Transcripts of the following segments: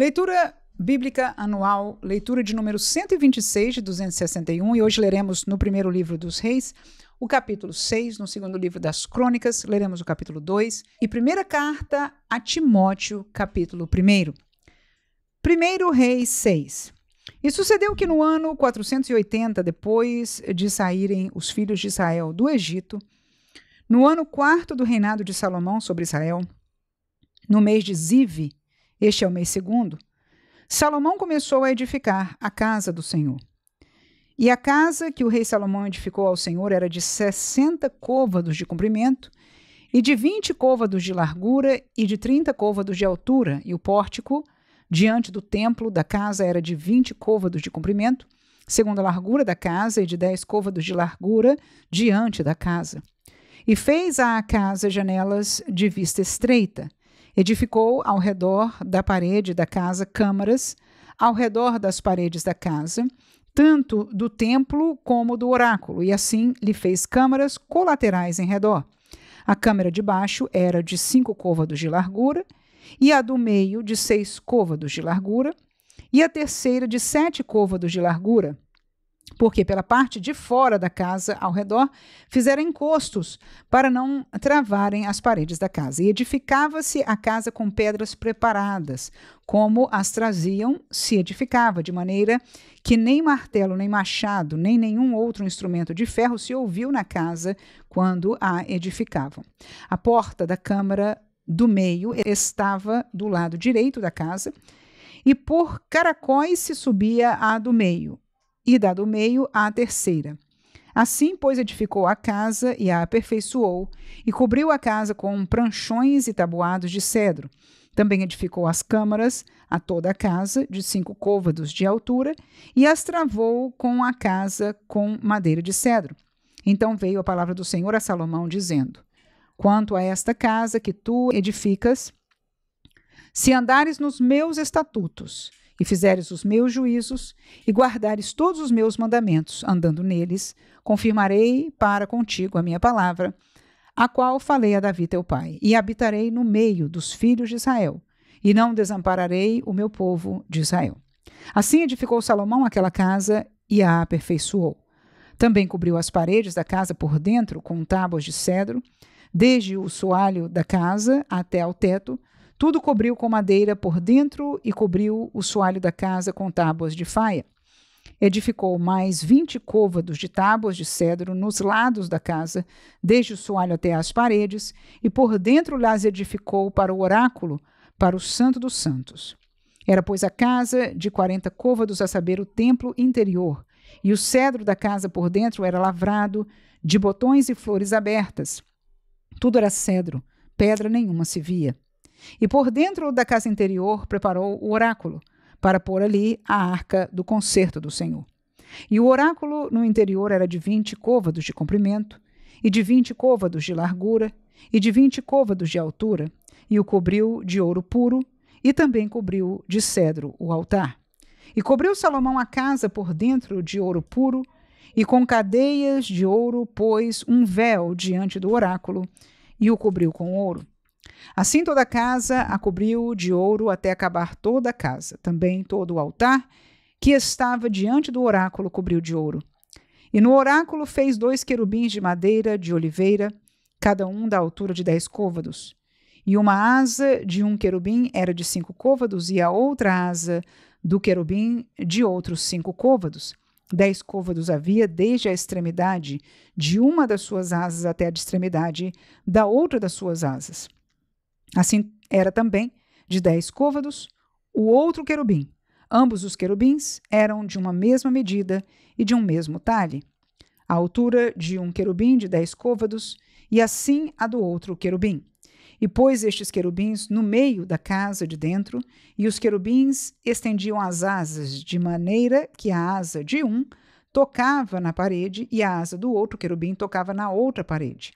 Leitura bíblica anual, leitura de número 126 de 261, e hoje leremos no primeiro livro dos Reis, o capítulo 6, no segundo livro das Crônicas, leremos o capítulo 2, e primeira carta a Timóteo, capítulo 1. Primeiro Reis 6. E sucedeu que no ano 480, depois de saírem os filhos de Israel do Egito, no ano 4º do reinado de Salomão sobre Israel, no mês de Zive, este é o mês segundo, Salomão começou a edificar a casa do Senhor. E a casa que o rei Salomão edificou ao Senhor era de 60 côvados de comprimento, e de 20 côvados de largura, e de 30 côvados de altura, e o pórtico diante do templo da casa era de 20 côvados de comprimento, segundo a largura da casa, e de 10 côvados de largura diante da casa. E fez à casa janelas de vista estreita. Edificou ao redor da parede da casa câmaras, ao redor das paredes da casa, tanto do templo como do oráculo, e assim lhe fez câmaras colaterais em redor. A câmara de baixo era de 5 côvados de largura, e a do meio de 6 côvados de largura, e a terceira de 7 côvados de largura, porque pela parte de fora da casa, ao redor, fizeram encostos para não travarem as paredes da casa. E edificava-se a casa com pedras preparadas, como as traziam, se edificava, de maneira que nem martelo, nem machado, nem nenhum outro instrumento de ferro se ouviu na casa quando a edificavam. A porta da câmara do meio estava do lado direito da casa, e por caracóis se subia a do meio, e da do meio à terceira. Assim, pois, edificou a casa e a aperfeiçoou, e cobriu a casa com pranchões e tabuados de cedro. Também edificou as câmaras a toda a casa, de 5 côvados de altura, e as travou com a casa com madeira de cedro. Então veio a palavra do Senhor a Salomão, dizendo: Quanto a esta casa que tu edificas, se andares nos meus estatutos, e fizeres os meus juízos, e guardares todos os meus mandamentos, andando neles, confirmarei para contigo a minha palavra, a qual falei a Davi teu pai, e habitarei no meio dos filhos de Israel, e não desampararei o meu povo de Israel. Assim edificou Salomão aquela casa e a aperfeiçoou. Também cobriu as paredes da casa por dentro com tábuas de cedro, desde o soalho da casa até ao teto. Tudo cobriu com madeira por dentro e cobriu o soalho da casa com tábuas de faia. Edificou mais 20 côvados de tábuas de cedro nos lados da casa, desde o soalho até as paredes, e por dentro las edificou para o oráculo, para o Santo dos Santos. Era, pois, a casa de 40 côvados, a saber, o templo interior, e o cedro da casa por dentro era lavrado de botões e flores abertas. Tudo era cedro, pedra nenhuma se via. E por dentro da casa interior preparou o oráculo, para pôr ali a arca do concerto do Senhor. E o oráculo no interior era de 20 côvados de comprimento, e de 20 côvados de largura, e de 20 côvados de altura, e o cobriu de ouro puro, e também cobriu de cedro o altar. E cobriu Salomão a casa por dentro de ouro puro, e com cadeias de ouro pôs um véu diante do oráculo, e o cobriu com ouro. Assim toda a casa a cobriu de ouro até acabar toda a casa. Também todo o altar que estava diante do oráculo cobriu de ouro. E no oráculo fez 2 querubins de madeira de oliveira, cada um da altura de 10 côvados. E uma asa de um querubim era de 5 côvados, e a outra asa do querubim de outros 5 côvados. 10 côvados havia desde a extremidade de uma das suas asas até a extremidade da outra das suas asas. Assim era também de 10 côvados o outro querubim. Ambos os querubins eram de uma mesma medida e de um mesmo talhe. A altura de um querubim de 10 côvados, e assim a do outro querubim. E pôs estes querubins no meio da casa de dentro, e os querubins estendiam as asas, de maneira que a asa de um tocava na parede, e a asa do outro querubim tocava na outra parede.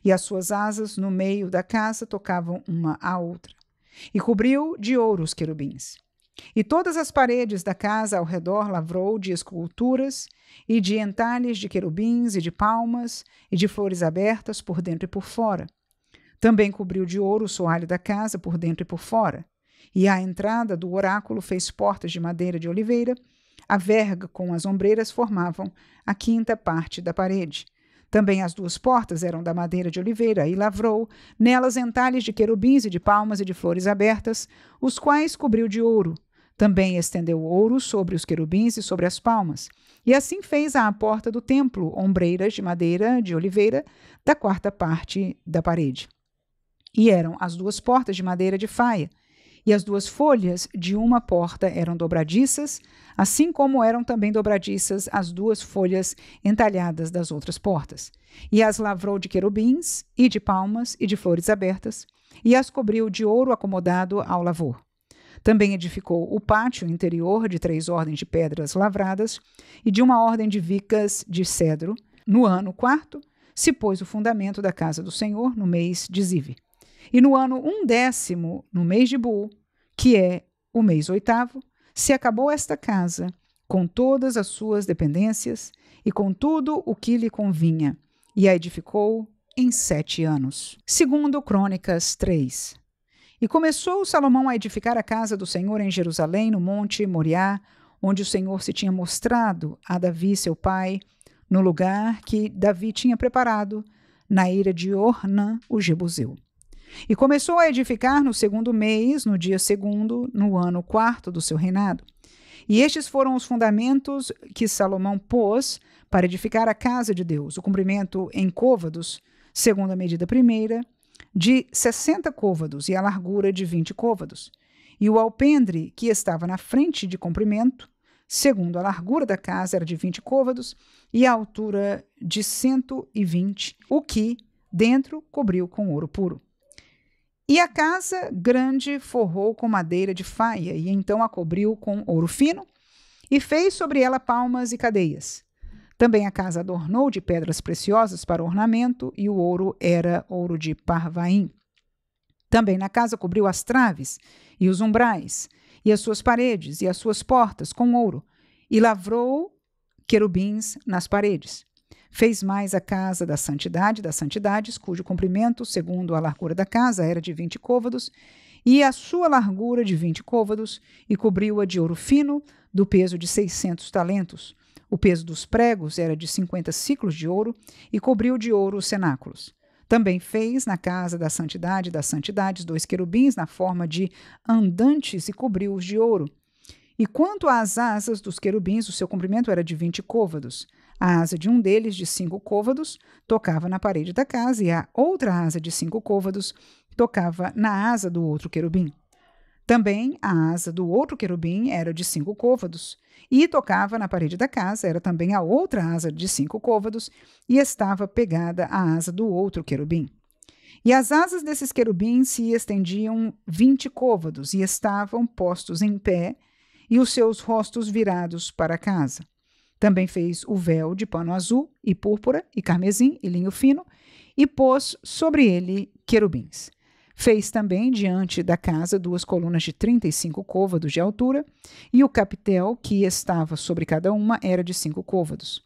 E as suas asas no meio da casa tocavam uma à outra. E cobriu de ouro os querubins. E todas as paredes da casa ao redor lavrou de esculturas e de entalhes de querubins e de palmas e de flores abertas por dentro e por fora. Também cobriu de ouro o soalho da casa por dentro e por fora. E à entrada do oráculo fez portas de madeira de oliveira. A verga com as ombreiras formavam a quinta parte da parede. Também as duas portas eram da madeira de oliveira, e lavrou nelas entalhes de querubins e de palmas e de flores abertas, os quais cobriu de ouro. Também estendeu ouro sobre os querubins e sobre as palmas. E assim fez à porta do templo ombreiras de madeira de oliveira da quarta parte da parede. E eram as duas portas de madeira de faia, e as duas folhas de uma porta eram dobradiças, assim como eram também dobradiças as duas folhas entalhadas das outras portas. E as lavrou de querubins, e de palmas, e de flores abertas, e as cobriu de ouro acomodado ao lavor. Também edificou o pátio interior de 3 ordens de pedras lavradas e de uma ordem de vicas de cedro. No ano 4º, se pôs o fundamento da casa do Senhor no mês de Zive. E no ano 11º, no mês de Bul, que é o mês 8º, se acabou esta casa, com todas as suas dependências e com tudo o que lhe convinha, e a edificou em 7 anos. Segundo Crônicas 3. E começou Salomão a edificar a casa do Senhor em Jerusalém, no monte Moriá, onde o Senhor se tinha mostrado a Davi, seu pai, no lugar que Davi tinha preparado, na ira de Ornã, o Jebuseu. E começou a edificar no 2º mês, no dia 2º, no ano 4º do seu reinado. E estes foram os fundamentos que Salomão pôs para edificar a casa de Deus: o comprimento em côvados, segundo a medida primeira, de 60 côvados, e a largura de 20 côvados. E o alpendre que estava na frente de comprimento, segundo a largura da casa, era de 20 côvados, e a altura de 120, o que dentro cobriu com ouro puro. E a casa grande forrou com madeira de faia, e então a cobriu com ouro fino, e fez sobre ela palmas e cadeias. Também a casa adornou de pedras preciosas para ornamento, e o ouro era ouro de Parvaim. Também na casa cobriu as traves, e os umbrais, e as suas paredes, e as suas portas com ouro, e lavrou querubins nas paredes. Fez mais a casa da santidade das santidades, cujo comprimento, segundo a largura da casa, era de 20 côvados, e a sua largura de 20 côvados, e cobriu-a de ouro fino, do peso de 600 talentos. O peso dos pregos era de 50 siclos de ouro, e cobriu de ouro os cenáculos. Também fez na casa da santidade das santidades 2 querubins na forma de andantes, e cobriu-os de ouro. E quanto às asas dos querubins, o seu comprimento era de 20 côvados. A asa de um deles, de 5 côvados, tocava na parede da casa, e a outra asa de 5 côvados tocava na asa do outro querubim. Também a asa do outro querubim era de 5 côvados, e tocava na parede da casa, era também a outra asa de 5 côvados, e estava pegada à asa do outro querubim. E as asas desses querubins se estendiam 20 côvados, e estavam postos em pé, e os seus rostos virados para a casa. Também fez o véu de pano azul, e púrpura, e carmesim, e linho fino, e pôs sobre ele querubins. Fez também diante da casa 2 colunas de 35 côvados de altura, e o capitel que estava sobre cada uma era de 5 côvados.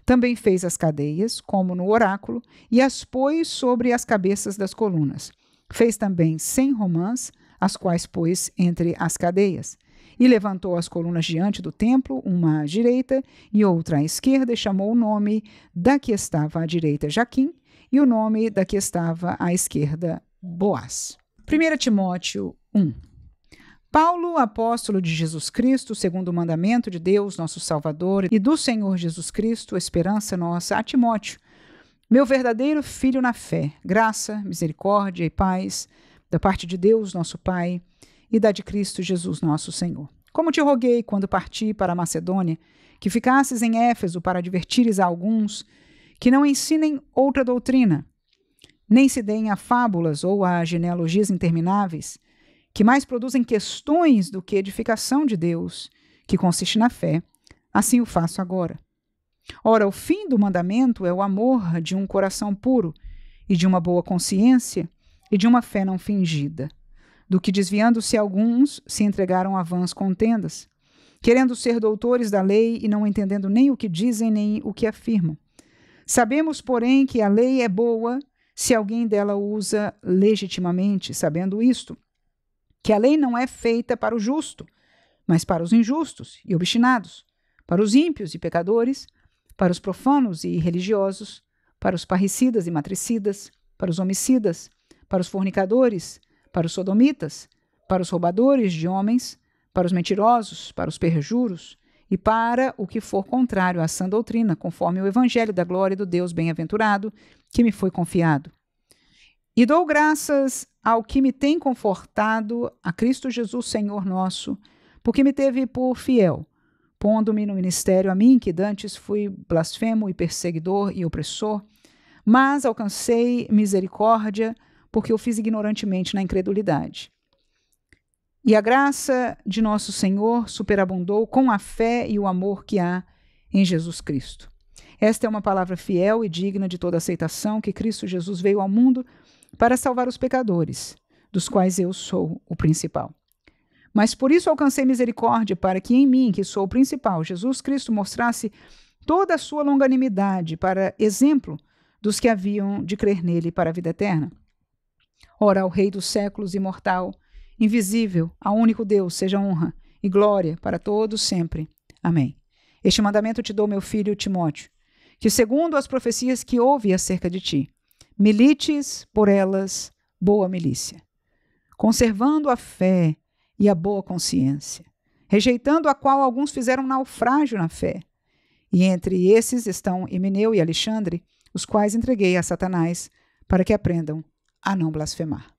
Também fez as cadeias, como no oráculo, e as pôs sobre as cabeças das colunas. Fez também 100 romãs, as quais pôs entre as cadeias. E levantou as colunas diante do templo, uma à direita e outra à esquerda, e chamou o nome da que estava à direita Jaquim, e o nome da que estava à esquerda Boaz. 1 Timóteo 1. Paulo, apóstolo de Jesus Cristo, segundo o mandamento de Deus, nosso Salvador, e do Senhor Jesus Cristo, esperança nossa, a Timóteo, meu verdadeiro filho na fé, graça, misericórdia e paz, da parte de Deus, nosso Pai, e da de Cristo Jesus, nosso Senhor. Como te roguei quando parti para a Macedônia, que ficasses em Éfeso para advertires a alguns que não ensinem outra doutrina, nem se deem a fábulas ou a genealogias intermináveis, que mais produzem questões do que edificação de Deus, que consiste na fé, assim o faço agora. Ora, o fim do mandamento é o amor de um coração puro e de uma boa consciência e de uma fé não fingida, do que desviando-se alguns se entregaram a vãs contendas, querendo ser doutores da lei e não entendendo nem o que dizem nem o que afirmam. Sabemos, porém, que a lei é boa se alguém dela usa legitimamente, sabendo isto, que a lei não é feita para o justo, mas para os injustos e obstinados, para os ímpios e pecadores, para os profanos e irreligiosos, para os parricidas e matricidas, para os homicidas, para os fornicadores, para os sodomitas, para os roubadores de homens, para os mentirosos, para os perjuros e para o que for contrário à sã doutrina, conforme o evangelho da glória do Deus bem-aventurado que me foi confiado. E dou graças ao que me tem confortado, a Cristo Jesus, Senhor nosso, porque me teve por fiel, pondo-me no ministério a mim, que dantes fui blasfemo e perseguidor e opressor, mas alcancei misericórdia, porque o fiz ignorantemente na incredulidade. E a graça de nosso Senhor superabundou com a fé e o amor que há em Jesus Cristo. Esta é uma palavra fiel e digna de toda aceitação, que Cristo Jesus veio ao mundo para salvar os pecadores, dos quais eu sou o principal. Mas por isso alcancei misericórdia, para que em mim, que sou o principal, Jesus Cristo mostrasse toda a sua longanimidade, para exemplo dos que haviam de crer nele para a vida eterna. Ora, ao Rei dos séculos, imortal, invisível, ao único Deus, seja honra e glória para todos sempre. Amém. Este mandamento te dou, meu filho Timóteo, que segundo as profecias que houve acerca de ti, milites por elas boa milícia, conservando a fé e a boa consciência, rejeitando a qual alguns fizeram naufrágio na fé. E entre esses estão Himeneu e Alexandre, os quais entreguei a Satanás, para que aprendam a não blasfemar.